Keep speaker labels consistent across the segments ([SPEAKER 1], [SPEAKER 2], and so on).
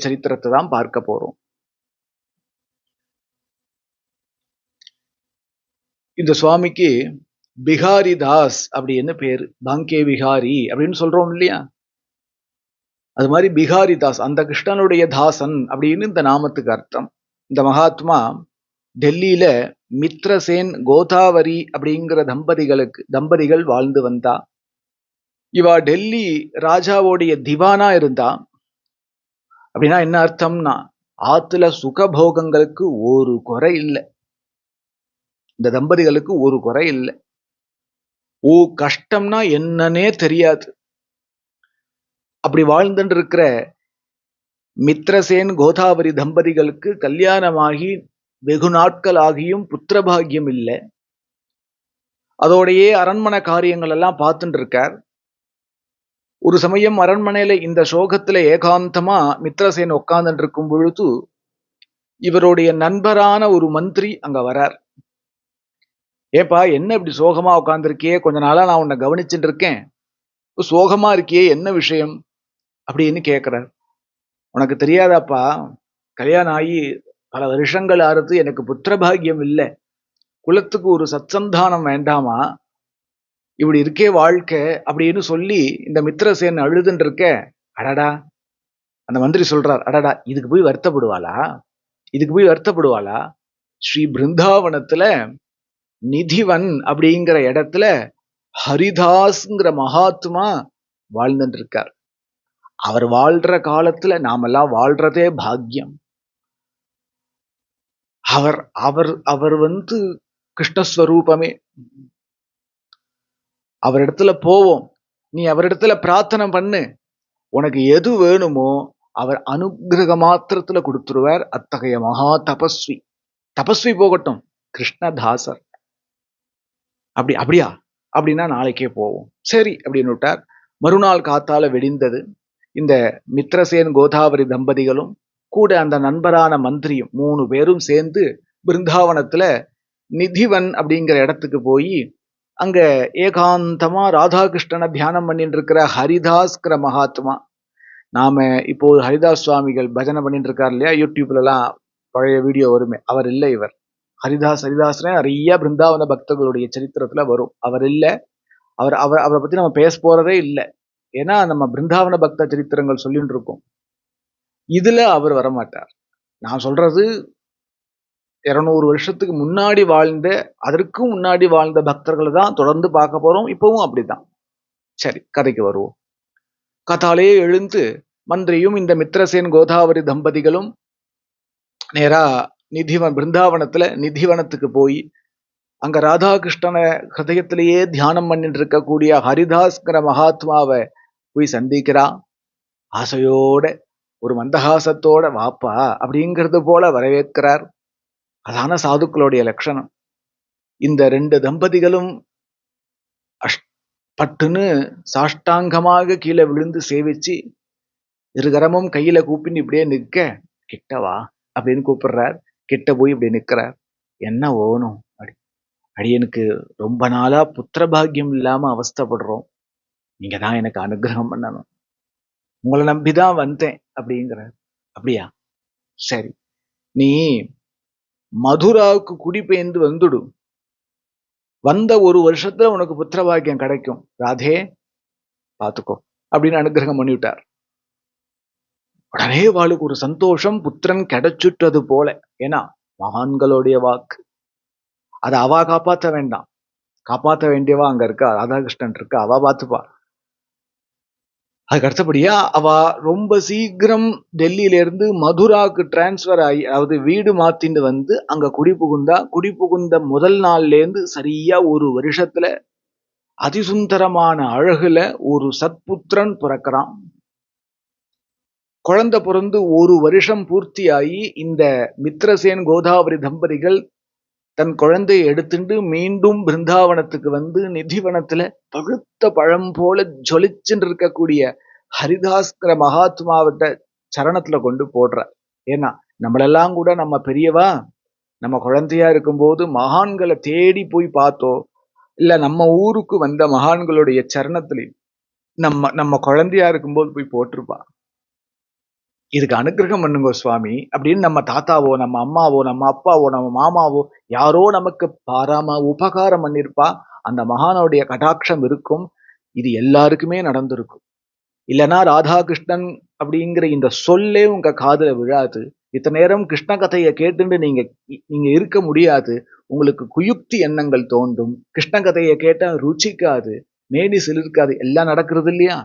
[SPEAKER 1] சரித்திரத்தை தான் பார்க்க போறோம். இந்த சுவாமிக்கு பிகாரி தாஸ் அப்படின்னு பேரு. பாங்கே விகாரி அப்படின்னு சொல்றோம் இல்லையா? அது மாதிரி பிகாரி தாஸ், அந்த கிருஷ்ணனுடைய தாசன் அப்படின்னு இந்த நாமத்துக்கு அர்த்தம். இந்த மகாத்மா டெல்லியில மித்ரசேன் கோதாவரி அப்படிங்கிற தம்பதிகள் வாழ்ந்து வந்தா. இவா டெல்லி ராஜாவோடைய திவானா இருந்தா. அப்படின்னா என்ன அர்த்தம்னா, ஆத்துல சுகபோகங்களுக்கு ஒரு குறை இல்லை. இந்த தம்பதிகளுக்கு ஒரு குறை இல்லை. கஷ்டம்னா என்னன்னே தெரியாது. அப்படி வாழ்ந்துட்டு இருக்கிற மித்ரசேன் கோதாவரி தம்பதிகளுக்கு கல்யாணமாகி வெகு நாட்கள் ஆகியும் புத்திரபாகியம் இல்லை. அதோடையே அரண்மனை காரியங்கள் எல்லாம் பார்த்துட்டு இருக்கார். ஒரு சமயம் அரண்மனையில இந்த சோகத்துல ஏகாந்தமா மித்ரசேன் உட்கார்ந்துட்டு இருக்கும் பொழுது இவருடைய நண்பரான ஒரு மந்திரி அங்க வரார். ஏப்பா, என்ன இப்படி சோகமா உட்கார்ந்துருக்கியே? கொஞ்ச நாளா நான் உன்னை கவனிச்சுட்டு இருக்கேன், சோகமா இருக்கியே, என்ன விஷயம் அப்படின்னு கேட்கிறார். உனக்கு தெரியாதாப்பா, கல்யாணம் ஆகி பல வருஷங்கள் ஆறுது, எனக்கு புத்திரபாகியம் இல்லை, குலத்துக்கு ஒரு சத்சந்தானம் வேண்டாமா, இப்படி இருக்கே வாழ்க்கை அப்படின்னு சொல்லி இந்த மித்ரசேன் அழுதுன்னு இருக்க. அடடா, அந்த மந்திரி சொல்றார், அடடா இதுக்கு போய் வருத்தப்படுவாளா? ஸ்ரீ பிருந்தாவனத்துல நிதிவன் அப்படிங்கிற இடத்துல ஹரிதாஸ்ங்கிற மகாத்மா வாழ்ந்துட்டு இருக்கார். அவர் வாழ்ற காலத்துல நாமெல்லாம் வாழ்றதே பாக்கியம். அவர் அவர் அவர் கிருஷ்ணஸ்வரூபமே. அவரிடத்துல போவோம், நீ அவரிடத்துல பிரார்த்தனை பண்ணு, உனக்கு எது வேணுமோ அவர் அனுகிரக மாத்திரத்துல கொடுத்துருவார். அத்தகைய மகா தபஸ்வி போகட்டும், கிருஷ்ணதாசர். அப்படியா அப்படின்னா நாளைக்கே போவோம், சரி அப்படின்னு விட்டார். மறுநாள் காத்தால வெடிந்தது. இந்த மித்ரசேன் கோதாவரி தம்பதிகளும் கூட அந்த நண்பரான மந்திரியும் 3 பேரும் சேர்ந்து பிருந்தாவனத்துல நிதிவன் அப்படிங்கிற இடத்துக்கு போய் அங்க ஏகாந்தமா ராதாகிருஷ்ணனை தியானம் பண்ணிட்டு இருக்கிற ஹரிதாஸ்கிற மகாத்மா. நாம இப்போ ஹரிதாஸ் சுவாமிகள் பஜனை பண்ணிட்டு இருக்காரு இல்லையா, யூடியூப்ல எல்லாம் பழைய வீடியோ வருமே, அவர் இல்லை இவர். ஹரிதாஸ்னே நிறைய பிருந்தாவன பக்தர்களுடைய சரித்திரத்துல வரும். அவர் இல்லை, அவரை பத்தி நம்ம பேச போறதே இல்லை. ஏன்னா நம்ம பிருந்தாவன பக்த சரித்திரங்கள் சொல்லிட்டு இருக்கோம், இதுல அவர் வரமாட்டார். நான் சொல்றது 200 வருஷத்துக்கு முன்னாடி வாழ்ந்த, அதற்கும் முன்னாடி வாழ்ந்த பக்தர்களை தான் தொடர்ந்து பார்க்க போறோம். இப்பவும் அப்படிதான். சரி, கதைக்கு வருவோம். காத்தாலே எழுந்து மந்திரியும் இந்த மித்ரசேன் கோதாவரி தம்பதிகளும் நேரா பிருந்தாவனத்துல நிதிவனத்துக்கு போய் அங்க ராதாகிருஷ்ணனை ஹிருதயத்திலேயே தியானம் பண்ணிட்டு இருக்கக்கூடிய ஹரிதாஸ்கிற மகாத்மாவை போய் சந்திக்கிறா. ஆசையோட, ஒரு மந்தஹாசத்தோட, வாப்பா அப்படிங்கிறது போல வரவேற்கிறார். அதான சாதுக்களுடைய லட்சணம். இந்த 2 தம்பதிகளும் பட்டுன்னு சாஷ்டாங்கமாக கீழே விழுந்து சேவிச்சு இருகரமும் கையில கூப்பின்னு இப்படியே நிற்க, கிட்டவா அப்படின்னு கூப்பிடுறார். கிட்ட போய் இப்படி நிற்கிறார். என்ன ஓணும்? அடியனுக்கு ரொம்ப நாளா புத்திரபாகியம் இல்லாம அவஸ்தப்படுறோம், நீங்க தான் எனக்கு அனுகிரகம் பண்ணணும், உங்களை நம்பிதான் வந்தேன் அப்படிங்கிறார். அப்படியா, சரி, நீ மதுராவுக்கு குடிபெயர்ந்து வந்துடும், வந்த 1 வருஷத்துல உனக்கு புத்திரபாகியம் கிடைக்கும், ராதே பார்த்துக்கோ அப்படின்னு அனுகிரகம் பண்ணிவிட்டார். உடனே வாளுக்கு ஒரு சந்தோஷம், புத்திரன் கிடைச்சுட்டது போல. ஏன்னா மகான்களுடைய வாக்கு, அதை அவ காப்பாற்ற வேண்டாம், காப்பாற்ற வேண்டியவா அங்க இருக்கா, ராதாகிருஷ்ணன் இருக்கா, அவ பார்த்துப்பா. அதுக்கு அடுத்தபடியா அவ ரொம்ப சீக்கிரம் டெல்லியில இருந்து மதுராவுக்கு டிரான்ஸ்பர் ஆகி, அதாவது வீடு மாத்தின்னு வந்து அங்க குடிபுகுந்த முதல் நாள்ல இருந்து சரியா 1 வருஷத்துல அதிசுந்தரமான அழகுல ஒரு சத்புத்திரன் பிறக்கிறான். குழந்தை பிறந்து 1 வருஷம் பூர்த்தியாகி இந்த மித்ரசேன் கோதாவரி தம்பதிகள் தன் குழந்தையை எடுத்துட்டு மீண்டும் பிருந்தாவனத்துக்கு வந்து நிதிவனத்துல பழுத்த பழம் போல ஜொலிச்சுட்டு இருக்கக்கூடிய ஹரிதாஸ்கிற மகாத்மாவிட்ட சரணத்துல கொண்டு போடுறார். ஏன்னா நம்மளெல்லாம் கூட நம்ம பெரியவா நம்ம குழந்தையா இருக்கும்போது மகான்களை தேடி போய் பார்த்தோ, இல்ல நம்ம ஊருக்கு வந்த மகான்களுடைய சரணத்திலையும் நம்ம குழந்தையா இருக்கும்போது போய் போட்டிருப்பா. இதுக்கு அனுக்கிரகம் பண்ணுங்க சுவாமி அப்படின்னு நம்ம தாத்தாவோ, நம்ம அம்மாவோ, நம்ம அப்பாவோ, நம்ம மாமாவோ யாரோ நமக்கு பாராம உபகாரம் பண்ணிருப்பா. அந்த மகானுடைய கடாட்சம் இருக்கும். இது எல்லாருக்குமே நடந்திருக்கும். இல்லைன்னா ராதாகிருஷ்ணன் அப்படிங்கிற இந்த சொல்லே உங்க காதுல விழாது. இத்தனை நேரம் கிருஷ்ண கதையை கேட்டுட்டு நீங்க நீங்க இருக்க முடியாது. உங்களுக்கு குயுக்தி எண்ணங்கள் தோன்றும். கிருஷ்ண கதையை கேட்டா ருச்சிக்காது, மேனி சிலிர்க்காது. எல்லாம் நடக்கிறது இல்லையா?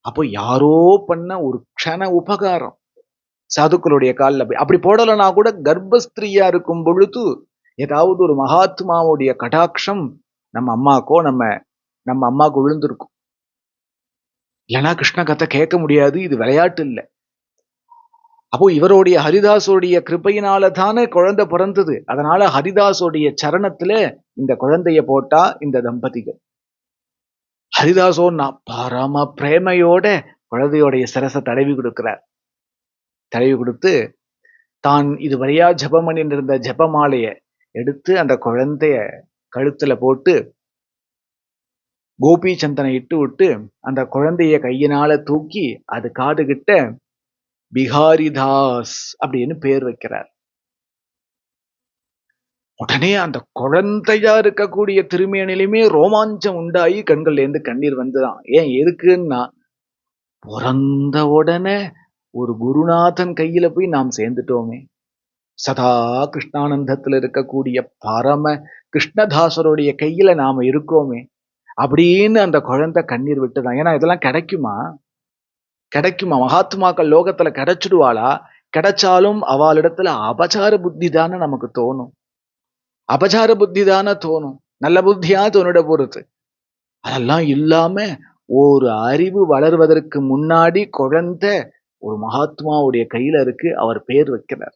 [SPEAKER 1] அப்போ யாரோ பண்ண ஒரு க்ஷண உபகாரம் சாதுக்களுடைய காலில் அப்படி போடலைன்னா கூட கர்ப்பஸ்திரியா இருக்கும் பொழுது ஏதாவது ஒரு மகாத்மாவுடைய கடாட்சம் நம்ம அம்மாக்கோ நம்ம அம்மாவுக்கு விழுந்திருக்கும். இல்லைன்னா கிருஷ்ண கதை கேட்க முடியாது. இது விளையாட்டு இல்லை. அப்போ இவருடைய ஹரிதாஸோடைய கிருபையினால தானே குழந்தை பிறந்தது. அதனால ஹரிதாஸோடைய சரணத்துல இந்த குழந்தைய போட்டா இந்த தம்பதிகள். ஹரிதாஸோ நான் பரம பிரேமையோட குழந்தையோடைய சிரசை தடவி கொடுக்கிறார். தடவி கொடுத்து தான் இதுவரையா ஜபம் பண்ணிட்டு இருந்த ஜபமாலைய எடுத்து அந்த குழந்தைய கழுத்துல போட்டு கோபி சந்தனை இட்டு விட்டு அந்த குழந்தைய கையினால தூக்கி அது காதுகிட்ட பிகாரிதாஸ் அப்படின்னு பேர் வைக்கிறார். உடனே அந்த குழந்தையா இருக்கக்கூடிய திருமேனிலுமே ரோமாஞ்சம் உண்டாகி கண்கள்ல இருந்து கண்ணீர் வந்துதான். ஏன் எதுக்குன்னா, பிறந்த உடனே ஒரு குருநாதன் கையில போய் நாம் சேர்ந்துட்டோமே. சதா கிருஷ்ணானந்தத்துல இருக்கக்கூடிய பரம கிருஷ்ணதாசருடைய கையில நாம இருக்கோமே அப்படின்னு அந்த குழந்தை கண்ணீர் விட்டுதான். ஏன்னா இதெல்லாம் கிடைக்குமா? மகாத்மாக்கள் லோகத்துல கிடைச்சிடுவாளா? கிடைச்சாலும் அவளிடத்துல அபச்சார புத்தி தானே நமக்கு தோணும். அபச்சார புத்தி தானே தோணும். நல்ல புத்தியா தோணிட பொறுத்து. அதெல்லாம் இல்லாம ஒரு அறிவு வளர்வதற்கு முன்னாடி குழந்தை ஒரு மகாத்மாவுடைய கையில இருக்கு. அவர் பேர் வைக்கிறார்.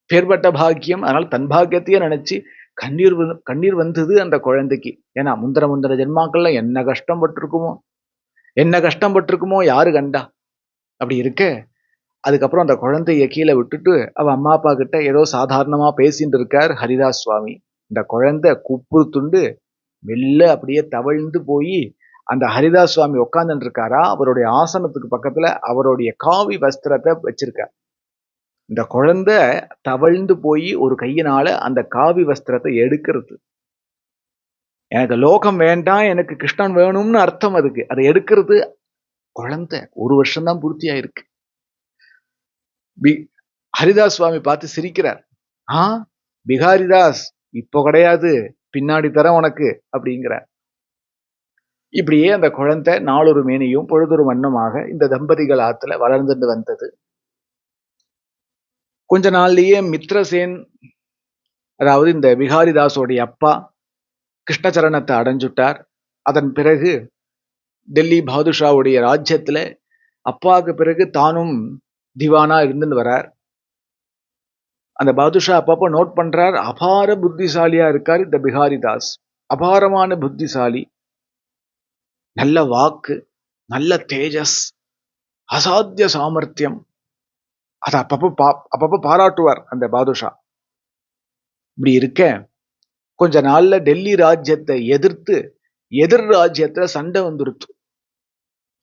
[SPEAKER 1] பேர்பட்ட பாக்கியம். அதனால தன் பாக்கியத்தையே நினைச்சு கண்ணீர் வந்தது அந்த குழந்தைக்கு. ஏன்னா முந்திர ஜென்மாக்கள்ல என்ன கஷ்டப்பட்டிருக்குமோ யாரு கண்டா? அப்படி இருக்க அதுக்கப்புறம் அந்த குழந்தைய கீழே விட்டுட்டு அவ அம்மா அப்பா கிட்ட ஏதோ சாதாரணமா பேசிட்டு இருக்கார் ஹரிதாஸ் சுவாமி. இந்த குழந்தை குப்பு துண்டு மெல்ல அப்படியே தவழ்ந்து போய் அந்த ஹரிதாஸ் சுவாமி உட்கார்ந்துட்டு இருக்காரா, அவருடைய ஆசனத்துக்கு பக்கத்துல அவருடைய காவி வஸ்திரத்தை வச்சிருக்கார். இந்த குழந்தை தவழ்ந்து போய் ஒரு கையினால அந்த காவி வஸ்திரத்தை எடுக்கிறது. எனக்கு லோகம் வேண்டாம், எனக்கு கிருஷ்ணன் வேணும்னு அர்த்தம் அதுக்கு. அதை எடுக்கிறது குழந்தை. 1 வருஷம் தான் பூர்த்தி ஆயிருக்கு. ஹரிதாஸ் சுவாமி பார்த்து சிரிக்கிறார். பிகாரிதாஸ் இப்போ கிடையாது, பின்னாடி தர உனக்கு அப்படிங்கிறார். இப்படியே அந்த குழந்தை நாளொரு மேனியும் பொழுதொரு வண்ணமாக இந்த தம்பதிகள் ஆத்துல வளர்ந்துட்டு வந்தது. கொஞ்ச நாள்லயே மித்ரசேன், அதாவது இந்த பிகாரிதாஸோடைய அப்பா, கிருஷ்ணச்சரணத்தை அடைஞ்சுட்டார். அதன் பிறகு டெல்லி பாதுஷாவுடைய ராஜ்யத்துல அப்பாவுக்கு பிறகு தானும் திவானா இருந்துன்னு வரார். அந்த பாதுஷா அப்பப்போ நோட் பண்றார், அபார புத்திசாலியா இருக்கார் இந்த பிகாரிதாஸ். அபாரமான புத்திசாலி, நல்ல வாக்கு, நல்ல தேஜஸ், அசாத்திய சாமர்த்தியம். அதை அப்பப்போ பாராட்டுவார் அந்த பாதுஷா. இப்படி இருக்க கொஞ்ச நாள்ல டெல்லி ராஜ்யத்தை எதிர்த்து எதிர் ராஜ்யத்துல சண்டை வந்துருச்சு.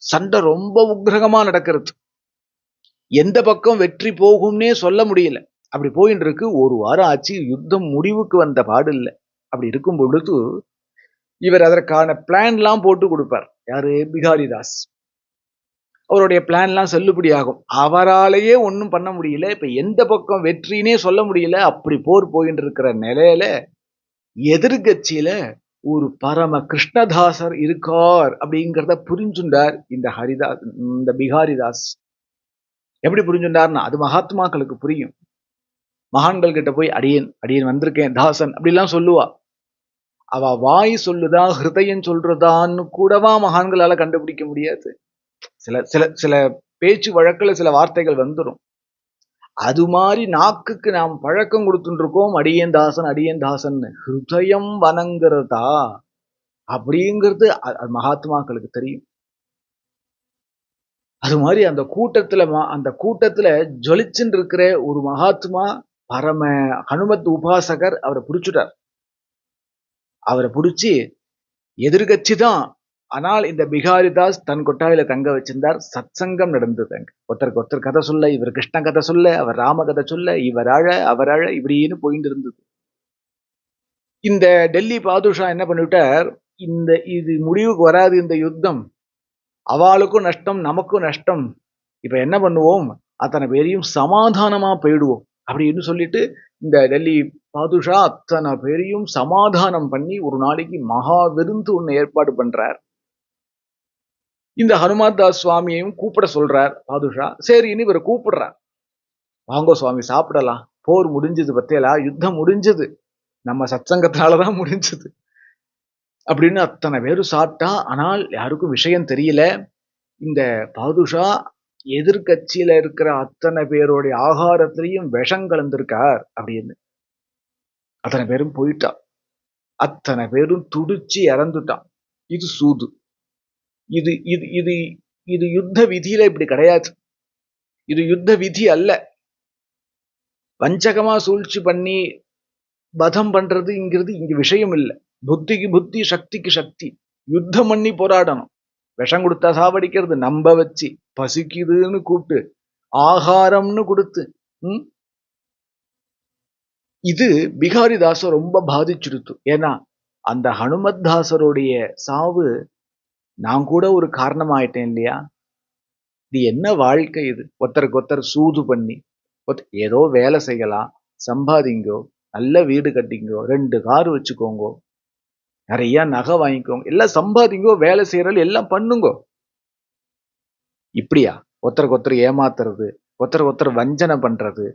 [SPEAKER 1] சண்டை ரொம்ப உக்ரகமா நடக்கிறது. எந்த பக்கம் வெற்றி போகும்னே சொல்ல முடியல. அப்படி போயிட்டு இருக்கு. 1 வாரம் ஆச்சு, யுத்தம் முடிவுக்கு வந்த பாடு இல்லை. அப்படி இருக்கும் பொழுது இவர் அதற்கான பிளான் எல்லாம் போட்டு கொடுப்பார். யாரு? பிகாரிதாஸ். அவருடைய பிளான் எல்லாம் செல்லுபடி ஆகும். அவராலேயே ஒன்றும் பண்ண முடியல. இப்ப எந்த பக்கம் வெற்றினே சொல்ல முடியல. அப்படி போர் போயிட்டு இருக்கிற நிலையில எதிர்கட்சியில ஒரு பரம கிருஷ்ணதாசர் இருக்கார் அப்படிங்கிறத புரிஞ்சுண்டார் இந்த பிகாரிதாஸ். எப்படி புரிஞ்சுண்டார்னா, அது மகாத்மாக்களுக்கு புரியும். மகான்கள் கிட்ட போய் அடியேன் வந்திருக்கேன் தாசன் அப்படிலாம் சொல்லுவா. அவ வாய் சொல்லுதா ஹிருதயம் சொல்றதான்னு கூடவா மகான்களால கண்டுபிடிக்க முடியாது. சில சில சில பேச்சு வழக்குல சில வார்த்தைகள் வந்துடும். அது மாதிரி நாக்குக்கு நாம் பழக்கம் கொடுத்துட்டு இருக்கோம், அடியேன் தாசன். ஹிருதயம் வணங்குறதா அப்படிங்கிறது மகாத்மாக்களுக்கு தெரியும். அது மாதிரி அந்த கூட்டத்துல ஜொலிச்சுட்டு இருக்கிற ஒரு மகாத்மா பரம ஹனுமத் உபாசகர் அவரை பிடிச்சுட்டார். அவரை பிடிச்சி எதிர்கட்சி தான் ஆனால் இந்த பிகாரிதாஸ் தன் கொட்டாயில தங்க வச்சிருந்தார். சத்சங்கம் நடந்தது அங்க. ஒருத்தருக்கு ஒருத்தர் கதை சொல்ல, இவர் கிருஷ்ண கதை சொல்ல, அவர் ராம கதை சொல்ல, இவர் அழ அவர் அழ, இப்படின்னு போயிட்டு இருந்தது. இந்த டெல்லி பாதுஷா என்ன பண்ணிவிட்டார், இது முடிவுக்கு வராது இந்த யுத்தம், அவளுக்கும் நஷ்டம் நமக்கும் நஷ்டம், இப்ப என்ன பண்ணுவோம், அத்தனை பேரையும் சமாதானமா போயிடுவோம் அப்படின்னு சொல்லிட்டு இந்த டெல்லி பாதுஷா அத்தனை பேரையும் சமாதானம் பண்ணி ஒரு நாளைக்கு மகா விருந்து ஒண்ணு ஏற்பாடு பண்றார். இந்த ஹனுமான் தாஸ் சுவாமியையும் கூப்பிட சொல்றார் பாதுஷா. சரின்னு இவர் கூப்பிடுறார். வாங்கோ சுவாமி சாப்பிடலாம், போர் முடிஞ்சது, பத்தியலா யுத்தம் முடிஞ்சது, நம்ம சத்சங்கத்தினாலதான் முடிஞ்சது அப்படின்னு அத்தனை பேரும் சாப்பிட்டா. ஆனால் யாருக்கும் விஷயம் தெரியல, இந்த பாதுஷா எதிர்கட்சியில இருக்கிற அத்தனை பேருடைய ஆகாரத்திலையும் விஷம் கலந்திருக்கார் அப்படின்னு. அத்தனை பேரும் போயிட்டா, அத்தனை பேரும் துடிச்சு இறந்துட்டான். இது சூது, இது இது இது இது யுத்த விதியில இப்படி கிடையாது, இது யுத்த விதி அல்ல. வஞ்சகமா சூழ்ச்சி பண்ணி வதம் பண்றதுங்கிறது இங்க விஷயம் இல்லை. புத்திக்கு புத்தி, சக்திக்கு சக்தி. யுத்தம் பண்ணி போராடணும். விஷம் கொடுத்தா சாவடிக்கிறது, நம்ப வச்சு பசிக்குதுன்னு கூப்பிட்டு ஆகாரம்னு கொடுத்து. இது பிகாரிதாச ரொம்ப பாதிச்சுடுத்து. ஏன்னா அந்த ஹனுமத்தாசருடைய சாவு நான் கூட ஒரு காரணமாயிட்டேன் இல்லையா. இது என்ன வாழ்க்கை இது, ஒருத்தருக்கு ஒருத்தர் சூது பண்ணி ஏதோ வேலை செய்யலாம், சம்பாதிங்கோ, நல்ல வீடு கட்டிங்கோ, 2 கார் வச்சுக்கோங்கோ, நிறைய நகை வாங்கிக்கோங்க, எல்லாம் சம்பாதிங்கோ, வேலை செய்யறது எல்லாம் பண்ணுங்கோ. இப்படியா ஒருத்தருக்கு ஒருத்தர் ஏமாத்துறது, ஒருத்தருக்கு ஒருத்தர் வஞ்சனை பண்றது,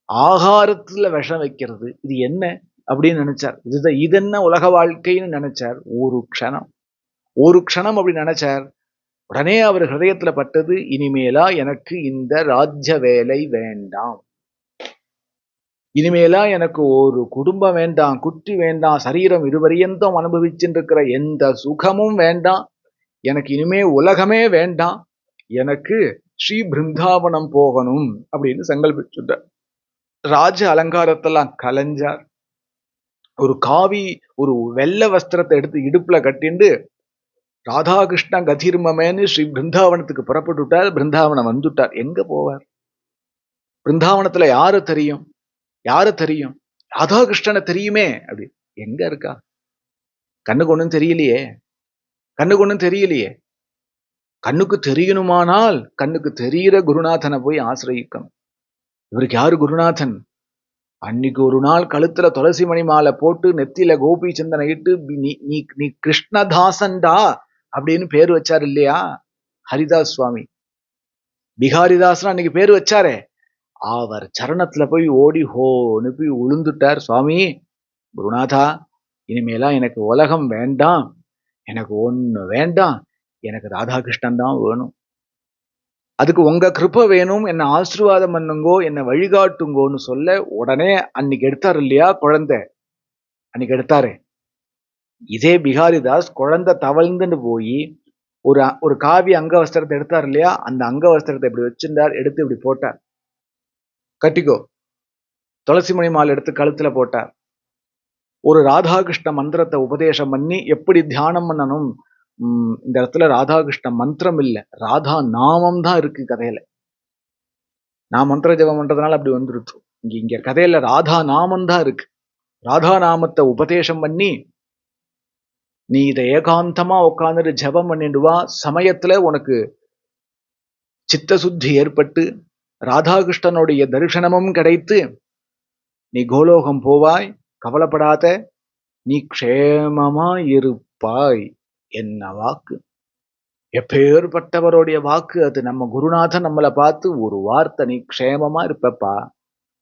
[SPEAKER 1] ஆகாரத்துல விஷம் வைக்கிறது, இது என்ன அப்படின்னு நினைச்சார். இது என்ன உலக வாழ்க்கைன்னு நினைச்சார். ஒரு க்ஷணம் அப்படி நினைச்சார். உடனே அவர் ஹிருதயத்துல பட்டது, இனிமேலா எனக்கு இந்த ராஜ்ய வேலை வேண்டாம், இனிமேலா எனக்கு ஒரு குடும்பம் வேண்டாம், குட்டி வேண்டாம், சரீரம் இதுவரையந்தும் அனுபவிச்சுருக்கிற எந்த சுகமும் வேண்டாம், எனக்கு இனிமே உலகமே வேண்டாம், எனக்கு ஸ்ரீ பிருந்தாவனம் போகணும் அப்படின்னு சங்கல்பிச்சுட்டார். ராஜ அலங்காரத்தெல்லாம் கலைஞ்சார். ஒரு வெள்ளை வஸ்திரத்தை எடுத்து இடுப்புல கட்டிண்டு ராதாகிருஷ்ண கதிர்மமேன்னு ஸ்ரீ பிருந்தாவனத்துக்கு புறப்பட்டு விட்டார். பிருந்தாவனம் வந்துட்டார். எங்க போவார்? பிருந்தாவனத்துல யாரு தெரியும், ராதாகிருஷ்ணனை தெரியுமே. அப்படி எங்க இருக்கா? கண்ணுக்கு ஒண்ணும் தெரியலையே. கண்ணுக்கு தெரியணுமானால் கண்ணுக்கு தெரிகிற குருநாதனை போய் ஆசிரயிக்கணும். இவருக்கு யாரு குருநாதன்? அன்னைக்கு ஒரு நாள் கழுத்துல துளசி மணி மாலை போட்டு நெத்தியில கோபி சிந்தனை இட்டு நீ கிருஷ்ணதாசன்டா அப்படின்னு பேர் வச்சார் இல்லையா ஹரிதாஸ் சுவாமி. பிகாரிதாசன் அன்னைக்கு பேர் வச்சாரே, அவர் சரணத்துல போய் ஓடி ஹோன்னு போய் உளுந்துட்டார். சுவாமி குருநாதா, இனிமேலாம் எனக்கு உலகம் வேண்டாம், எனக்கு ஒண்ணு வேண்டாம், எனக்கு ராதாகிருஷ்ணன் தான் வேணும், அதுக்கு உங்க கிருபை வேணும், என்ன ஆசீர்வாதம் பண்ணுங்கோ, என்ன வழிகாட்டுங்கோன்னு சொல்ல உடனே அன்னைக்கு எடுத்தாரு இல்லையா குழந்தை, அன்னைக்கு எடுத்தாரு. இதே பிகாரிதாஸ் குழந்தை தவழ்ந்துன்னு போய் ஒரு காவி அங்கவஸ்திரத்தை எடுத்தார் இல்லையா, அந்த அங்கவஸ்திரத்தை இப்படி வச்சிருந்தார், எடுத்து இப்படி போட்டார். கட்டிக்கோ. துளசி மணி மாலை எடுத்து கழுத்துல போட்டார். ஒரு ராதாகிருஷ்ண மந்திரத்தை உபதேசம் பண்ணி எப்படி தியானம் பண்ணணும். இந்த இடத்துல ராதாகிருஷ்ண மந்திரம் இல்ல, ராதா நாமம் தான் இருக்கு கதையில. நான் மந்திர ஜபம் பண்றதுனால அப்படி வந்துருச்சு. இங்க கதையில ராதா நாமம் தான் இருக்கு. ராதா நாமத்தை உபதேசம் பண்ணி நீ இதை ஏகாந்தமா உட்காந்துட்டு ஜபம் பண்ணிடுவா, சமயத்துல உனக்கு சித்த சுத்தி ஏற்பட்டு ராதாகிருஷ்ணனுடைய தரிசனமும் கிடைத்து நீ கோலோகம் போவாய், கவலைப்படாத, நீ க்ஷேமமா இருப்பாய். என்ன வாக்கு, எப்பேற்பட்டவருடைய வாக்கு அது. நம்ம குருநாதன் நம்மளை பார்த்து ஒரு வார்த்தை, நீ க்ஷேமமா இருப்பப்பா,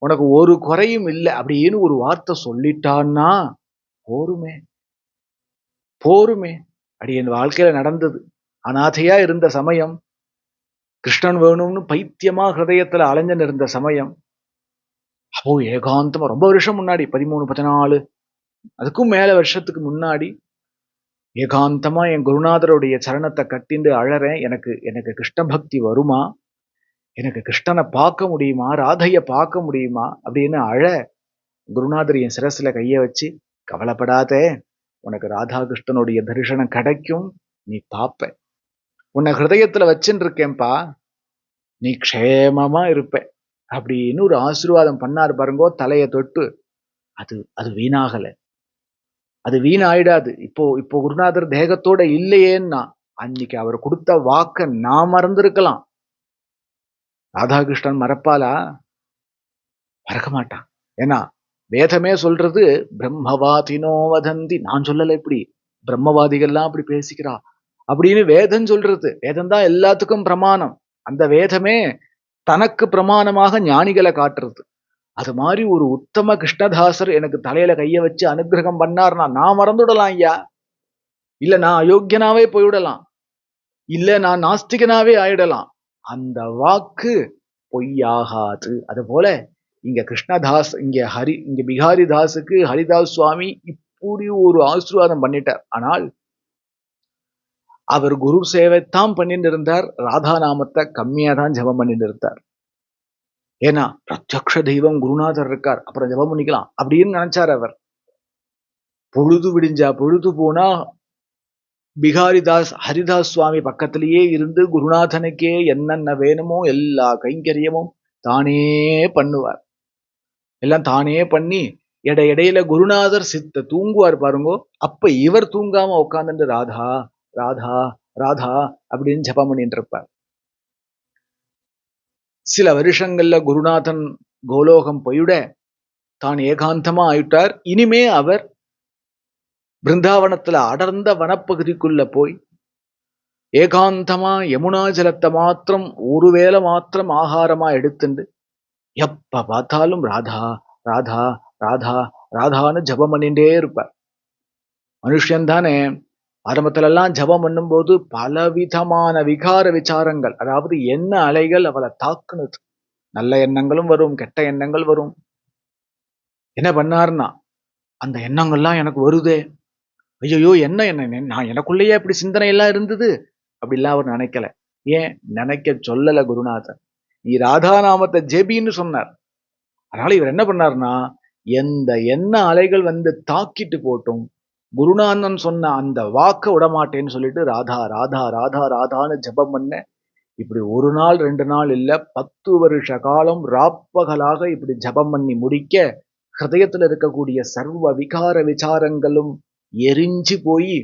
[SPEAKER 1] உனக்கு ஒரு குறையும் இல்லை அப்படின்னு ஒரு வார்த்தை சொல்லிட்டான்னா போருமே. அப்படி என் வாழ்க்கையில நடந்தது. அநாதையா இருந்த சமயம், கிருஷ்ணன் வேணும்னு பைத்தியமா ஹிருதயத்துல அலைஞ்சன் இருந்த சமயம், அப்போ ஏகாந்தமா ரொம்ப வருஷம் முன்னாடி, 13-14 அதுக்கும் மேல வருஷத்துக்கு முன்னாடி ஏகாந்தமா என் குருநாதருடைய சரணத்தை கட்டிண்டு அழறேன். எனக்கு கிருஷ்ண பக்தி வருமா, எனக்கு கிருஷ்ணனை பார்க்க முடியுமா, ராதைய பார்க்க முடியுமா அப்படின்னு அழ, குருநாதர் என் சிரசுல கைய வச்சு, கவலைப்படாதே, உனக்கு ராதாகிருஷ்ணனுடைய தரிசனம் கிடைக்கும், நீ பாப்ப. உன்னை ஹிருதயத்துல வச்சுன்னு இருக்கேன்பா, நீ க்ஷேமமா இருப்ப அப்படின்னு ஒரு ஆசீர்வாதம் பண்ணாரு பாருங்கோ தலையை தொட்டு. அது அது வீணாகல, அது வீணாயிடாது. இப்போ இப்போ குருநாதர் தேகத்தோட இல்லையேன்னா அன்னைக்கு அவர் கொடுத்த வாக்க நான் மறந்திருக்கலாம். ராதாகிருஷ்ணன் மறப்பாலா? மறக்க மாட்டான். ஏன்னா வேதமே சொல்றது பிரம்மவாதினோ வதந்தி. நான் சொல்லல, இப்படி பிரம்மவாதிகள்லாம் அப்படி பேசிக்கிறா அப்படின்னு வேதம் சொல்றது. வேதம் தான் எல்லாத்துக்கும் பிரமாணம். அந்த வேதமே தனக்கு பிரமாணமாக ஞானிகளை காட்டுறது. அது மாதிரி ஒரு உத்தம கிருஷ்ணதாசர் எனக்கு தலையில கைய வச்சு அனுகிரகம் பண்ணார்னா நான் மறந்துடலாம் ஐயா. இல்ல நான் அயோக்கியனாவே போய்விடலாம், இல்ல நான் நாஸ்திகனாவே ஆயிடலாம். அந்த வாக்கு பொய்யாகாது. அது போல இங்க கிருஷ்ணதாஸ், இங்க பிகாரி தாஸுக்கு ஹரிதாஸ் சுவாமி இப்படி ஒரு ஆசீர்வாதம் பண்ணிட்டார். ஆனால் அவர் குரு சேவைத்தான் பண்ணிட்டு இருந்தார், ராதா நாமத்தை கம்மியா தான் ஜபம் பண்ணிட்டு இருந்தார். ஏன்னா பிரத்யக்ஷ தெய்வம் குருநாதர் இருக்கார், அப்புறம் ஜபம் பண்ணிக்கலாம் அப்படின்னு நினைச்சார் அவர். பொழுது விடிஞ்சா பொழுது போனா பிகாரிதாஸ் ஹரிதாஸ் சுவாமி பக்கத்திலேயே இருந்து குருநாதனுக்கே என்னென்ன வேணுமோ எல்லா கைங்கரியமும் தானே பண்ணுவார். எல்லாம் தானே பண்ணி இடையில குருநாதர் சித்த தூங்குவார் பாருங்கோ. அப்ப இவர் தூங்காம உட்கார்ந்துட்டு ராதா ராதா ராதா அப்படின்னு ஜபம் பண்ணிட்டு இருப்பார். சில வருஷங்கள்ல குருநாதன் கோலோகம் போயிட தான் ஏகாந்தமா ஆயிட்டார். இனிமே அவர் பிருந்தாவனத்துல அடர்ந்த வனப்பகுதிக்குள்ள போய் ஏகாந்தமா யமுனா ஜலத்தை மாத்திரம் ஒருவேளை மாத்திரம் ஆகாரமா எடுத்துண்டு எப்ப பார்த்தாலும் ராதா ராதா ராதா ராதான்னு ஜபம் பண்ணிட்டே இருப்பார். மனுஷன் தானே, ஆரம்பத்துல எல்லாம் ஜபம் பண்ணும் போது பலவிதமான விகார விசாரங்கள், அதாவது எண்ண அலைகள் அவளை தாக்குனது. நல்ல எண்ணங்களும் வரும், கெட்ட எண்ணங்கள் வரும். என்ன பண்ணார்னா, அந்த எண்ணங்கள்லாம் எனக்கு வருதே, ஐயோ என்ன என்ன நான் எனக்குள்ளேயே அப்படி சிந்தனை எல்லாம் இருந்தது அப்படிலாம் அவர் நினைக்கல. ஏன் நினைக்க சொல்லல குருநாதர், நீ ராதா நாமத்தை ஜெபின்னு சொன்னார். அதனால இவர் என்ன பண்ணார்னா, எந்த எண்ண அலைகள் வந்து தாக்கிட்டு போட்டும், குருநாதன் சொன்ன அந்த வாக்க விடமாட்டேன்னு சொல்லிட்டு ராதா ராதா ராதா ராதான்னு ஜபம் பண்ண. இப்படி ஒரு நாள் 2 நாள் இல்ல, 10 வருஷ காலம் ராப்பகலாக இப்படி ஜபம் பண்ணி முடிக்க ஹிருதயத்துல இருக்கக்கூடிய சர்வ விகார விசாரங்களும் எரிஞ்சு போய்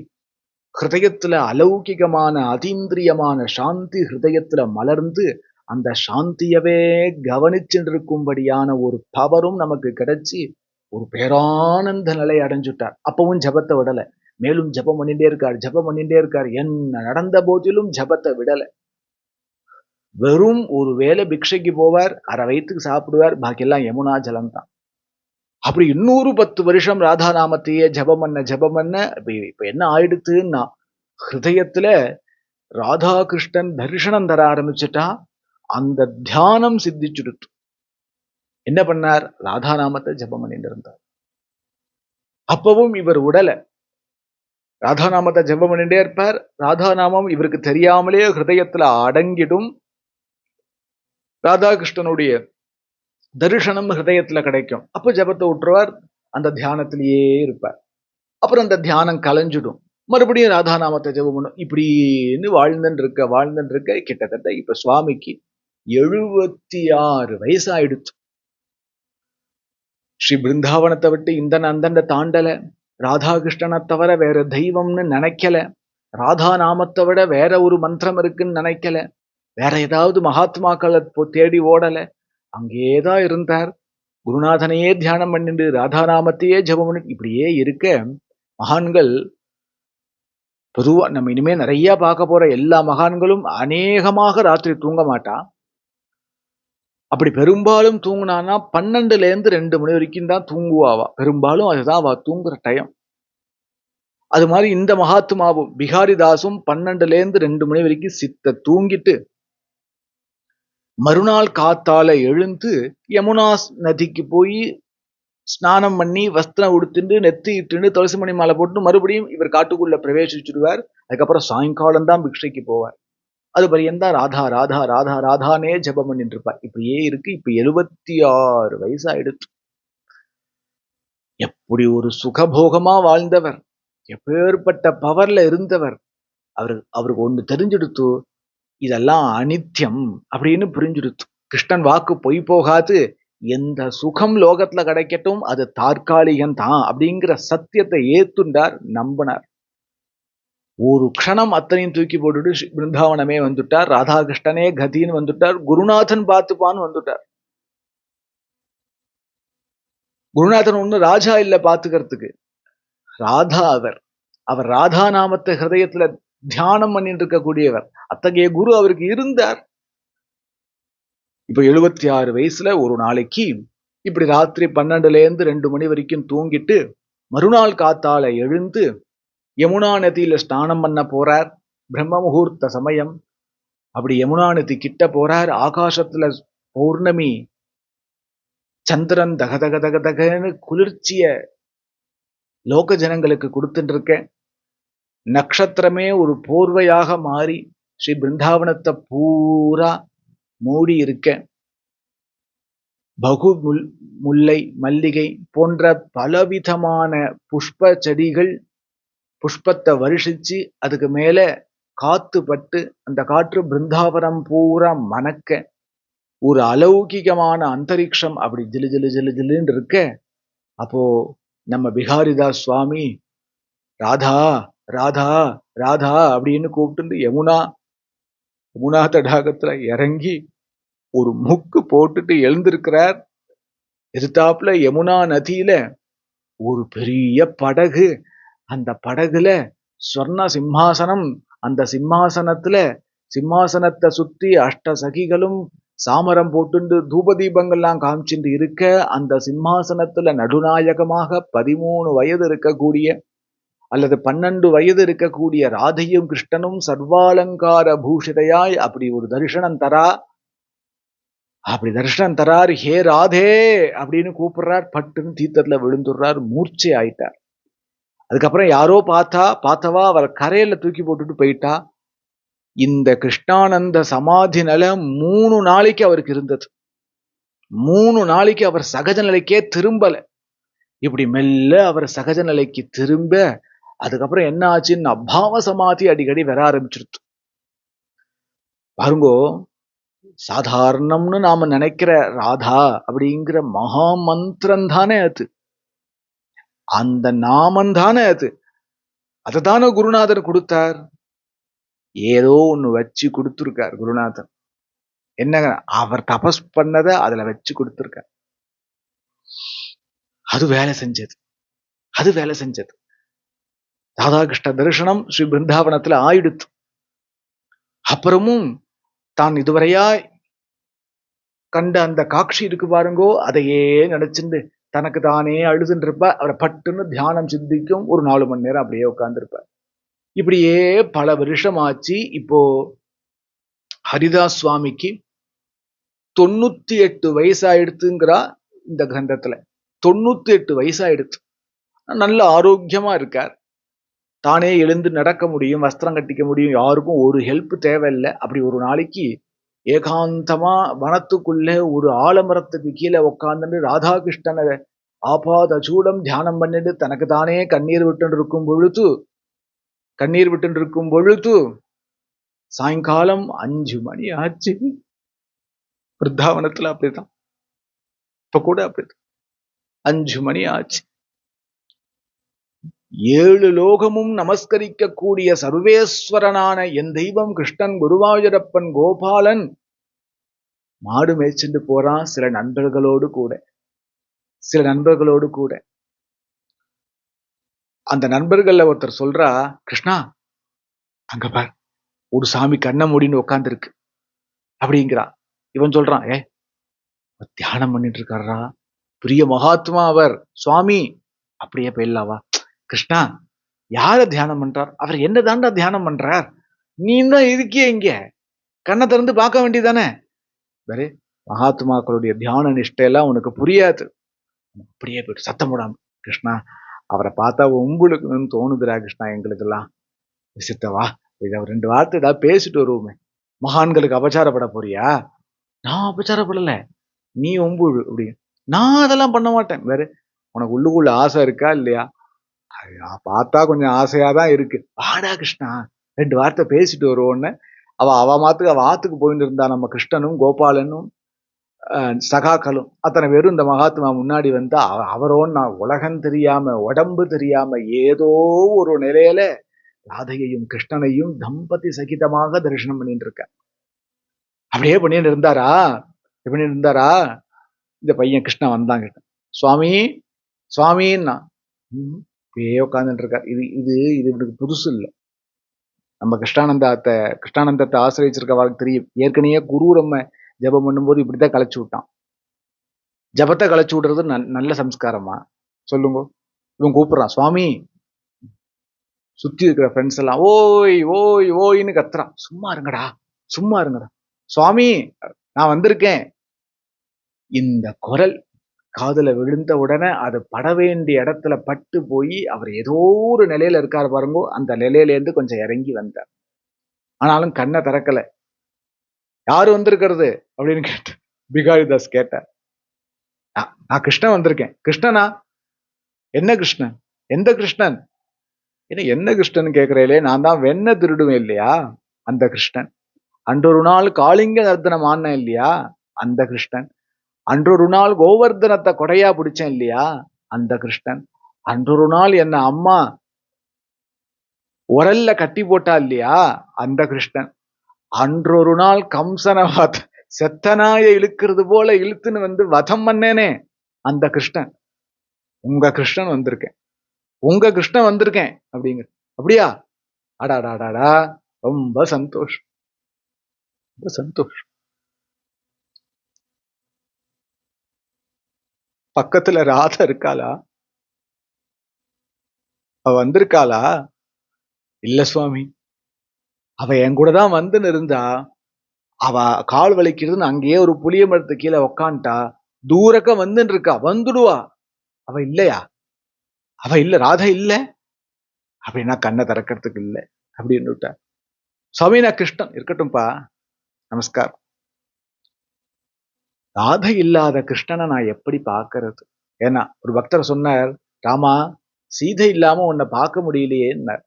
[SPEAKER 1] ஹிருதயத்துல அலௌகிகமான அதீந்திரியமான சாந்தி ஹிருதயத்துல மலர்ந்து அந்த சாந்தியவே கவனிச்சுட்டு இருக்கும்படியான ஒரு பவரும் நமக்கு கிடைச்சி ஒரு பேரானந்த நிலை அடைஞ்சுட்டார். அப்பவும் ஜபத்தை விடல, மேலும் ஜபம் பண்ணிட்டே இருக்கார், ஜபம் பண்ணிட்டே இருக்கார். என்ன நடந்த போதிலும் ஜபத்தை விடல. வெறும் ஒரு வேளை பிக்ஷைக்கு போவார், அரை வயிற்றுக்கு சாப்பிடுவார், பாக்கியெல்லாம் யமுனா ஜலம் தான். அப்படி இன்னொரு 10 வருஷம் ராதா நாமத்தையே ஜபம் பண்ண இப்ப என்ன ஆயிடுத்துன்னா, ஹிருதயத்துல ராதா கிருஷ்ணன் தரிசனம் தர ஆரம்பிச்சுட்டா. அந்த தியானம் சித்திச்சுடுத்து. என்ன பண்ணார், ராதா நாமத்தை ஜபம் பண்ணிட்டு இருந்தார். அப்பவும் இவர் உடல, ராதா நாமத்தை ஜபம் பண்ணிட்டே இருப்பார். ராதா நாமம் இவருக்கு தெரியாமலே ஹிருதயத்துல அடங்கிடும். ராதாகிருஷ்ணனுடைய தரிசனம் ஹிருதயத்துல கிடைக்கும். அப்ப ஜபத்தை விட்டுருவார், அந்த தியானத்திலேயே இருப்பார். அப்புறம் அந்த தியானம் கலைஞ்சிடும், மறுபடியும் ராதா நாமத்தை ஜபம் பண்ணும். இப்படின்னு வாழ்ந்துட்டு இருக்க கிட்டத்தட்ட இப்ப சுவாமிக்கு 76 வயசு ஆயிடுச்சு. ஸ்ரீ பிருந்தாவனத்தை விட்டு இந்த அந்தண்ட தாண்டல, ராதாகிருஷ்ணனை தவிர வேற தெய்வம்னு நினைக்கல, ராதா நாமத்தை விட வேற ஒரு மந்திரம் இருக்குன்னு நினைக்கல, வேற ஏதாவது மகாத்மாக்களை தேடி ஓடல, அங்கேதான் இருந்தார். குருநாதனையே தியானம் பண்ணிட்டு ராதா நாமத்தையே ஜபம் பண்ணி இப்படியே இருக்க மகான்கள் பொதுவா நம்ம இனிமே நிறைய பார்க்க போற எல்லா மகான்களும் அநேகமாக ராத்திரி தூங்க மாட்டா. அப்படி பெரும்பாலும் தூங்குனான்னா 12ல இருந்து 2 மணி வரைக்கும் தான் தூங்குவாவா. பெரும்பாலும் அதுதான் அவ தூங்குற டைம். அது மாதிரி இந்த மகாத்மாவும் பிகாரிதாசும் 12ல இருந்து 2 மணி வரைக்கும் சித்த தூங்கிட்டு மறுநாள் காத்தால எழுந்து யமுனா நதிக்கு போய் ஸ்நானம் பண்ணி வஸ்திரம் உடுத்துட்டு நெத்தி இட்டுன்னு துளசி மணி மாலை போட்டு மறுபடியும் இவர் காட்டுக்குள்ள பிரவேசிச்சுடுவார். அதுக்கப்புறம் சாயங்காலம் தான் பிக்ஷைக்கு போவார். அது பரியந்தான் ராதா ராதா ராதா ராதானே ஜபம் பண்ணிட்டு இருப்பார். இப்படியே இருக்கு. இப்ப 76 வயசு ஆயிடுச்சு. எப்படி ஒரு சுகபோகமா வாழ்ந்தவர், எப்பேற்பட்ட பவர்ல இருந்தவர். அவருக்கு ஒண்ணு தெரிஞ்சுடுத்து, இதெல்லாம் அனித்தியம் அப்படின்னு புரிஞ்சுடுத்து. கிருஷ்ணன் வாக்கு பொய் போகாது, எந்த சுகம் லோகத்துல கிடைக்கட்டும் அது தற்காலிகம் தான் அப்படிங்கிற சத்தியத்தை ஏத்துண்டார், நம்பினார். ஒரு க்ஷணம் அத்தனையும் தூக்கி போட்டுட்டு பிருந்தாவனமே வந்துட்டார். ராதாகிருஷ்ணனே கதின்னு வந்துட்டார். குருநாதன் பார்த்துப்பான்னு வந்துட்டார். குருநாதன் ஒண்ணு ராஜா இல்ல பாத்துக்கிறதுக்கு, ராதா அவர் ராதா நாமத்தை ஹிருதயத்துல தியானம் பண்ணிட்டு இருக்கக்கூடியவர். அத்தகைய குரு அவருக்கு இருந்தார். இப்ப 76 வயசுல ஒரு நாளைக்கு இப்படி ராத்திரி 12ல இருந்து 2 மணி வரைக்கும் தூங்கிட்டு மறுநாள் காத்தால எழுந்து யமுனா நதியில ஸ்நானம் பண்ண போறார். பிரம்ம முகூர்த்த சமயம். அப்படி யமுனா நதி கிட்ட போறார். ஆகாசத்துல பௌர்ணமி சந்திரன் தக தக தக தகன்னு குளிர்ச்சிய லோக ஜனங்களுக்கு கொடுத்துட்டு இருக்க. நட்சத்திரமே ஒரு போர்வையாக மாறி ஸ்ரீ பிருந்தாவனத்தை பூரா மூடி இருக்க. பகு முல்லை, மல்லிகை போன்ற பலவிதமான புஷ்ப செடிகள் புஷ்பத்தை வருஷிச்சு அதுக்கு மேல காத்து பட்டு அந்த காற்று பிருந்தாவனம் பூரா மணக்க ஒரு அலௌகிகமான அந்தரிக்ஷம் அப்படி ஜிலு ஜிலு ஜிலு ஜிலுன்னு இருக்க. அப்போ நம்ம பிகாரிதாஸ் சுவாமி ராதா ராதா ராதா அப்படின்னு கூப்பிட்டு யமுனா தடாகத்துல இறங்கி ஒரு முக்கு போட்டுட்டு எழுந்திருக்கிறார். எதிர்த்தாப்புல யமுனா நதியில ஒரு பெரிய படகு. அந்த படகுல ஸ்வர்ண சிம்மாசனம். அந்த சிம்மாசனத்தை சுத்தி அஷ்ட சகிகளும் சாமரம் போட்டுண்டு தூப தீபங்கள்லாம் காமிச்சுட்டு இருக்க. அந்த சிம்மாசனத்துல நடுநாயகமாக 13 வயது இருக்கக்கூடிய அல்லது 12 வயது இருக்கக்கூடிய ராதையும் கிருஷ்ணனும் சர்வாலங்கார பூஷிதையாய் அப்படி ஒரு தரிசனம் தரார். ஹே ராதே அப்படின்னு கூப்பிடுறார். பட்டுன்னு தீர்த்தத்துல விழுந்துடுறார். மூர்ச்சை ஆயிட்டார். அதுக்கப்புறம் யாரோ பார்த்தவா அவர் கரையில தூக்கி போட்டுட்டு போயிட்டா. இந்த கிருஷ்ணானந்த சமாதி நிலை 3 நாளைக்கு அவருக்கு இருந்தது. 3 நாளைக்கு அவர் சகஜ நிலைக்கே திரும்பல. இப்படி மெல்ல அவர் சகஜ நிலைக்கு திரும்ப அதுக்கப்புறம் என்ன ஆச்சுன்னு அபாவ சமாதி அடிக்கடி வர ஆரம்பிச்சிருச்சு. பாருங்கோ, சாதாரணம்னு நாம நினைக்கிற ராதா அப்படிங்கிற மகா மந்திரம் தானே அது. அந்த நாமம் தானே அது. அதுதானே குருநாதர் கொடுத்தார். ஏதோ ஒண்ணு வச்சு கொடுத்துருக்கார் குருநாதர். என்ன, அவர் தபஸ் பண்ணத அதுல வச்சு கொடுத்துருக்கார். அது வேலை செஞ்சது. ராதாகிருஷ்ண தரிசனம் ஸ்ரீ பிருந்தாவனத்துல ஆயிடுத்து. அப்புறமும் தான் இதுவரையா கண்ட அந்த காட்சி இருக்கு பாருங்கோ, அதையே நினைச்சுண்டு தனக்கு தானே அழுதுன்னு இருப்ப. அவரை பட்டுன்னு தியானம் சித்திக்கும். ஒரு 4 மணி நேரம் அப்படியே உட்கார்ந்துருப்பார். இப்படியே பல வருஷம் ஆச்சு. இப்போ ஹரிதாஸ் சுவாமிக்கு 98 வயசாயிடுத்துங்கிறா இந்த கிரந்தத்துல. 98 வயசாயிடுத்து. நல்ல ஆரோக்கியமா இருக்கார். தானே எழுந்து நடக்க முடியும், வஸ்திரம் கட்டிக்க முடியும். யாருக்கும் ஒரு ஹெல்ப் தேவையில்லை. அப்படி ஒரு நாளைக்கு ஏகாந்தமா வனத்துக்குள்ள ஒரு ஆலமரத்துக்கு கீழே உட்கார்ந்துட்டு ராதாகிருஷ்ணனை ஆபாத சூடம் தியானம் பண்ணிட்டு தனக்கு தானே கண்ணீர் விட்டு இருக்கும் பொழுது சாயங்காலம் 5 மணி ஆச்சு. பிருந்தாவனத்துல அப்படிதான். இப்ப கூட அப்படிதான். 5 மணி ஆச்சு. 7 லோகமும் நமஸ்கரிக்க கூடிய சர்வேஸ்வரனான என் தெய்வம் கிருஷ்ணன், குருவாயூரப்பன், கோபாலன் மாடு மேய்ச்சிட்டு போறான் சில நண்பர்களோடு கூட. அந்த நண்பர்கள்ல ஒருத்தர் சொல்றா, கிருஷ்ணா அங்க பார், ஒரு சாமி கண்ண மூடின்னு உட்கார்ந்து இருக்கு அப்படிங்கிறா. இவன் சொல்றான், தியானம் பண்ணிட்டு இருக்காரா, பெரிய மகாத்மா அவர் சுவாமி. அப்படியே போயிடலாவா? கிருஷ்ணா யார தியானம் பண்றார்? அவர் என்ன தாண்டா தியானம் பண்றார்? நீ தான் இருக்கிய இங்க, கண்ணை திறந்து பார்க்க வேண்டியதானே. வேறு மகாத்மாக்களுடைய தியான நிஷ்டையெல்லாம் உனக்கு புரியாது. அப்படியே போயிட்டு சத்தம் போடாம, கிருஷ்ணா அவரை பார்த்தா உங்களுக்குன்னு தோணுதுரா கிருஷ்ணா, எங்களுக்கெல்லாம் விசித்தவா, இதை 2 வார்த்தை ஏதாவது பேசிட்டு வருவோமே. மகான்களுக்கு அபச்சாரப்பட போறியா? நான் அபச்சாரப்படல, நீ ஒம்புழு அப்படி. நான் அதெல்லாம் பண்ண மாட்டேன். வேற உனக்கு உள்ளுக்குள்ள ஆசை இருக்கா இல்லையா? பார்த்தா கொஞ்சம் ஆசையாதான் இருக்கு. வாடா கிருஷ்ணா, 2 வார்த்தை பேசிட்டு வருவோன்னு அவ மாத்துக்கு அவ ஆத்துக்கு போயிட்டு இருந்தா. நம்ம கிருஷ்ணனும் கோபாலனும் சகாக்களும் அத்தனை பேரும் இந்த மகாத்மா முன்னாடி வந்தா அவரோன்னு நான் உலகம் தெரியாம உடம்பு தெரியாம ஏதோ ஒரு நிலையில ராதையையும் கிருஷ்ணனையும் தம்பதி சகிதமாக தரிசனம் பண்ணிட்டு இருக்க. அப்படியே பண்ணிட்டு இருந்தாரா இந்த பையன் கிருஷ்ணன் வந்தாங்க. சுவாமி சுவாமின்னா இப்படியே உட்காந்துட்டு இருக்கார். இது இது இது இவனுக்கு புதுசு இல்லை. நம்ம கிருஷ்ணானந்தத்தை ஆசிரியச்சிருக்க வாழ்க்கை தெரியும். ஏற்கனவே குரு நம்ம ஜபம் பண்ணும்போது இப்படித்தான் கலைச்சு விட்டான். ஜபத்தை கலைச்சு விடுறது நல்ல சம்ஸ்காரமா சொல்லுங்க. இவன் கூப்பிடுறான் சுவாமி. சுத்தி இருக்கிற ஃப்ரெண்ட்ஸ் எல்லாம் ஓய் ஓய் ஓய்ன்னு கத்துறான். சும்மா இருங்கடா சுவாமி நான் வந்திருக்கேன். இந்த குரல் காதுல விழுந்த உடனே அது பட வேண்டிய இடத்துல பட்டு போய் அவர் ஏதோ ஒரு நிலையில இருக்காரு பாருங்கோ. அந்த நிலையில இருந்து கொஞ்சம் இறங்கி வந்தார். ஆனாலும் கண்ணை திறக்கல. யாரு வந்திருக்கிறது அப்படின்னு கேட்ட பிகாரிதாஸ் கேட்டார். நான் கிருஷ்ணன் வந்திருக்கேன். கிருஷ்ணனா? என்ன கிருஷ்ணன்? எந்த கிருஷ்ணன்? என்ன கிருஷ்ணன் கேட்கிறேலே, நான் தான் வெண்ண திருடுவேன் இல்லையா அந்த கிருஷ்ணன். அன்றொரு நாள் காளிங்க நர்த்தனம் ஆனேன் இல்லையா அந்த கிருஷ்ணன். அன்றொரு நாள் கோவர்தனத்தை கொடையா பிடிச்சேன் இல்லையா அந்த கிருஷ்ணன். அன்றொரு நாள் என்ன அம்மா உரல்ல கட்டி போட்டா இல்லையா அந்த கிருஷ்ணன். அன்றொரு நாள் கம்சனை செத்தனாய இழுக்கிறது போல இழுத்துன்னு வந்து வதம் பண்ணேனே அந்த கிருஷ்ணன். உங்க கிருஷ்ணன் வந்திருக்கேன் அப்படிங்கிற. அப்படியா? அடாடாடாடா, ரொம்ப சந்தோஷம். பக்கத்துல ராதா இருக்காளா? அவ வந்திருக்காளா? இல்ல சுவாமி, அவ என் கூட தான் வந்து இருந்தா. அவ கால் வலிக்கிறதுன்னு அங்கேயே ஒரு புளிய மரத்து கீழே உக்காண்டா. தூரக்க வந்துன்னு இருக்கா. வந்துடுவா. அவ இல்லையா? அவ இல்ல, ராதா இல்ல அப்படின்னா கண்ணை திறக்கிறதுக்கு இல்ல அப்படின்னு விட்டார். சுவாமி நான் கிருஷ்ணன். இருக்கட்டும்பா, நமஸ்காரம். ராதை இல்லாத கிருஷ்ணனை நான் எப்படி பார்க்கறது? ஏன்னா ஒரு பக்தர் சொன்னார், ராமா சீதை இல்லாம உன்னை பார்க்க முடியலையேன்னார்.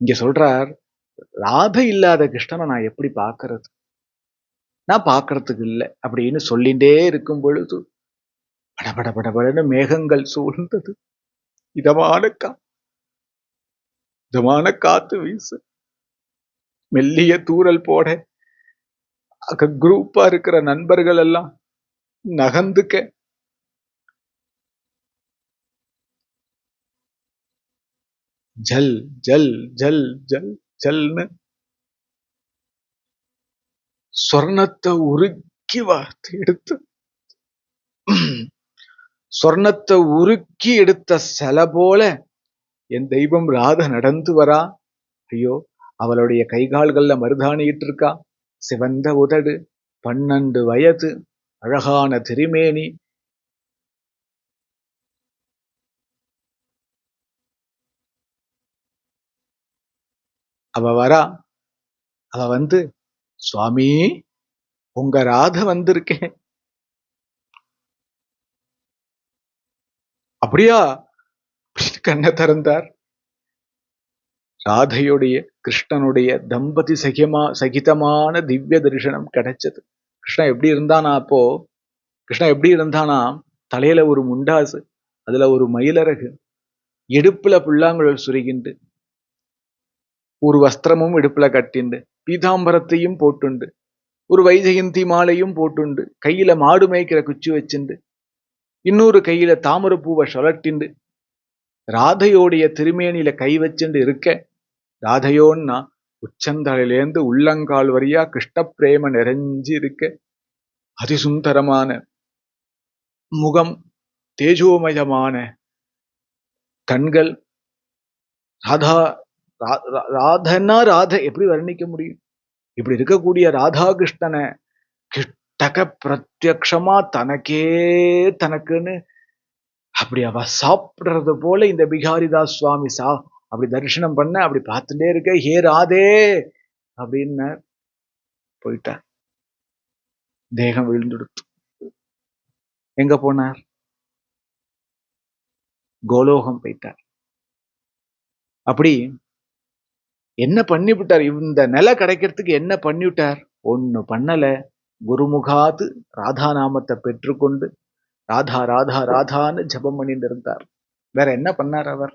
[SPEAKER 1] இங்க சொல்றார், ராதை இல்லாத கிருஷ்ணனை நான் எப்படி பார்க்கறது? நான் பார்க்கறதுக்கு இல்லை அப்படின்னு சொல்லிண்டே இருக்கும் பொழுது படபடன்னு மேகங்கள் சூழ்ந்தது. இதமான காத்து வீசு. மெல்லிய தூரல் போட குரூப்பா இருக்கிற நண்பர்கள் எல்லாம் நகர்ந்துக்க. ஜல் ஜல் ஜல் ஜல் ஜல்னு சொர்ணத்தை உருக்கி வார்த்தை எடுத்து சொர்ணத்தை உருக்கி எடுத்த சில போல என் தெய்வம் ராதை நடந்து வரா. ஐயோ, அவளுடைய கைகால்கள்ல மருதாணிட்டு இருக்கா. சிவந்த உதடு, 12 வயது, அழகான திருமேனி. அவ வரா. அவ வந்து, சுவாமி உங்க ராதை வந்திருக்கேன். அப்படியா? கண்ணை திறந்தார். ராதையுடைய கிருஷ்ணனுடைய தம்பதி சகிதமான திவ்ய தரிசனம் கிடைச்சது. கிருஷ்ணன் எப்படி இருந்தானா தலையில ஒரு முண்டாசு, அதுல ஒரு மயிலரகு, இடுப்புல புல்லாங்குழல் சுருகிண்டு, ஒரு வஸ்திரமும் இடுப்புல கட்டிண்டு, பீதாம்பரத்தையும் போட்டுண்டு, ஒரு வைஜெயந்தி மாலையும் போட்டுண்டு, கையில மாடு மேய்க்கிற குச்சி வச்சுண்டு, இன்னொரு கையில தாமரை பூவை சுழட்டிண்டு, ராதையோடைய திருமேனியில கை வச்சுண்டு இருக்க. ராதையோன்னா உச்சந்தலையிலேந்து உள்ளங்கால் வரியா கிருஷ்ண பிரேம நிறைஞ்சு இருக்க. அதிசுந்தரமான முகம், தேஜோமயமான கண்கள். ராதன்னா ராதை எப்படி வர்ணிக்க முடியும்? இப்படி இருக்கக்கூடிய ராதா கிருஷ்ணனை கிட்டக்க பிரத்யக்ஷமா தனக்குன்னு அப்படி அவ சாப்பிடுறது போல இந்த பிகாரிதாஸ் சுவாமி அப்படி தரிசனம் பண்ண. அப்படி பார்த்துட்டே இருக்க. ஹே ராதே அப்படின்னு போயிட்டார். தேகம் விழுந்துடுத்து. எங்க போனார்? கோலோகம் போயிட்டார். அப்படி என்ன பண்ணிவிட்டார்? இந்த நிலை கிடைக்கிறதுக்கு என்ன பண்ணிவிட்டார்? ஒண்ணு பண்ணல. குருமுகாது ராதா நாமத்தை பெற்றுக்கொண்டு ராதா ராதா ராதான்னு ஜபம் பண்ணிட்டு இருந்தார். வேற என்ன பண்ணார் அவர்?